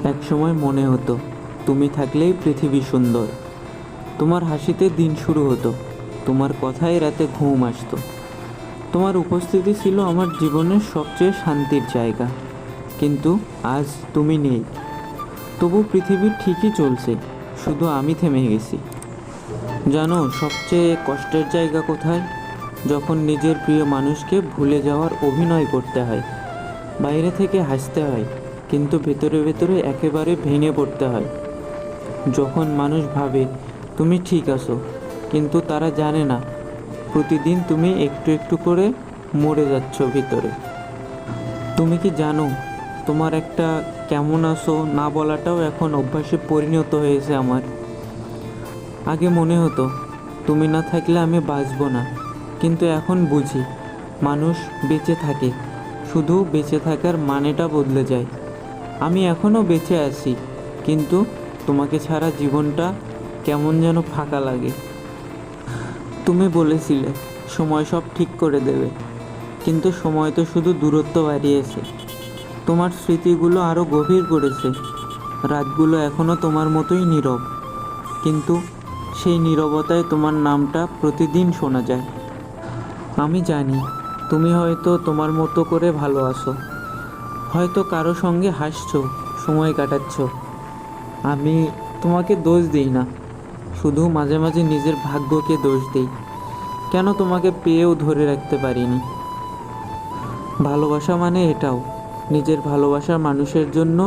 একসময় মনে হতো তুমি থাকলেই পৃথিবী সুন্দর। তোমার হাসিতে দিন শুরু হতো, তোমার কথায় রাতে ঘুম আসতো। তোমার উপস্থিতি ছিল আমার জীবনের সবচেয়ে শান্তির জায়গা। কিন্তু আজ তুমি নেই, তবু পৃথিবী ঠিকই চলছে, শুধু আমি থেমে গেছি। জানো সবচেয়ে কষ্টের জায়গা কোথায়? যখন নিজের প্রিয় মানুষকে ভুলে যাওয়ার অভিনয় করতে হয়। বাইরে থেকে হাসতে হয়, কিন্তু ভেতরে ভেতরে একেবারে ভেঙে পড়তে হয়। যখন মানুষ ভাবে তুমি ঠিক আছো, কিন্তু তারা জানে না প্রতিদিন তুমি একটু একটু করে মরে যাচ্ছ ভিতরে। তুমি কি জানো, তোমার একটা কেমন আছো না বলাটাও এখন অভ্যাসে পরিণত হয়েছে আমার। আগে মনে হতো তুমি না থাকলে আমি বাঁচব না, কিন্তু এখন বুঝি মানুষ বেঁচে থাকে, শুধু বেঁচে থাকার মানেটা বদলে যায়। আমি এখনও বেঁচে আছি, কিন্তু তোমাকে ছাড়া জীবনটা কেমন যেন ফাঁকা লাগে। তুমি বলেছিলে সময় সব ঠিক করে দেবে, কিন্তু সময় তো শুধু দূরত্ব বাড়িয়েছে। তোমার স্মৃতিগুলো আরও গভীর করেছে। রাতগুলো এখনও তোমার মতোই নীরব, কিন্তু সেই নীরবতায় তোমার নামটা প্রতিদিন শোনা যায়। আমি জানি তুমি হয়তো তোমার মতো করে ভালো আছো, হয়তো কারো সঙ্গে হাসছো, সময় কাটাচ্ছ। আমি তোমাকে দোষ দিই না, শুধু মাঝে মাঝে নিজের ভাগ্যকে দোষ দিই। কেন তোমাকে পেয়েও ধরে রাখতে পারিনি। ভালোবাসা মানে এটাও, নিজের ভালোবাসার মানুষের জন্য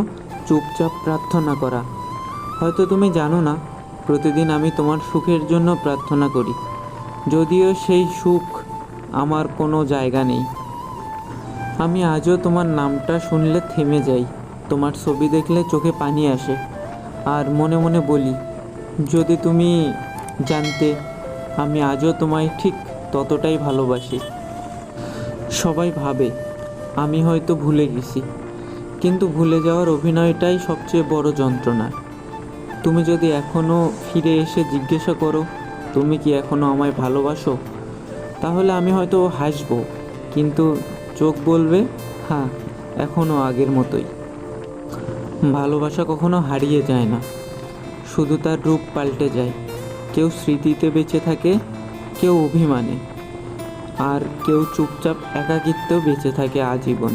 চুপচাপ প্রার্থনা করা। হয়তো তুমি জানো না, প্রতিদিন আমি তোমার সুখের জন্য প্রার্থনা করি, যদিও সেই সুখ আমার কোনো জায়গা নেই। আমি আজও তোমার নামটা শুনলে থেমে যাই, তোমার ছবি দেখলে চোখে পানি আসে, আর মনে মনে বলি যদি তুমি জানতে আমি আজও তোমায় ঠিক ততটাই ভালোবাসি। সবাই ভাবে আমি হয়তো ভুলে গেছি, কিন্তু ভুলে যাওয়ার অভিনয়টাই সবচেয়ে বড় যন্ত্রণা। তুমি যদি এখনও ফিরে এসে জিজ্ঞাসা করো তুমি কি এখনও আমায় ভালোবাসো, তাহলে আমি হয়তো হাসবো, কিন্তু চোখ বলবে হ্যাঁ, এখনও আগের মতোই। ভালোবাসা কখনো হারিয়ে যায় না, শুধু তার রূপ পাল্টে যায়। কেউ স্মৃতিতে বেঁচে থাকে, কেউ অভিমানে, আর কেউ চুপচাপ একাকিত্বেও বেঁচে থাকে আজীবন।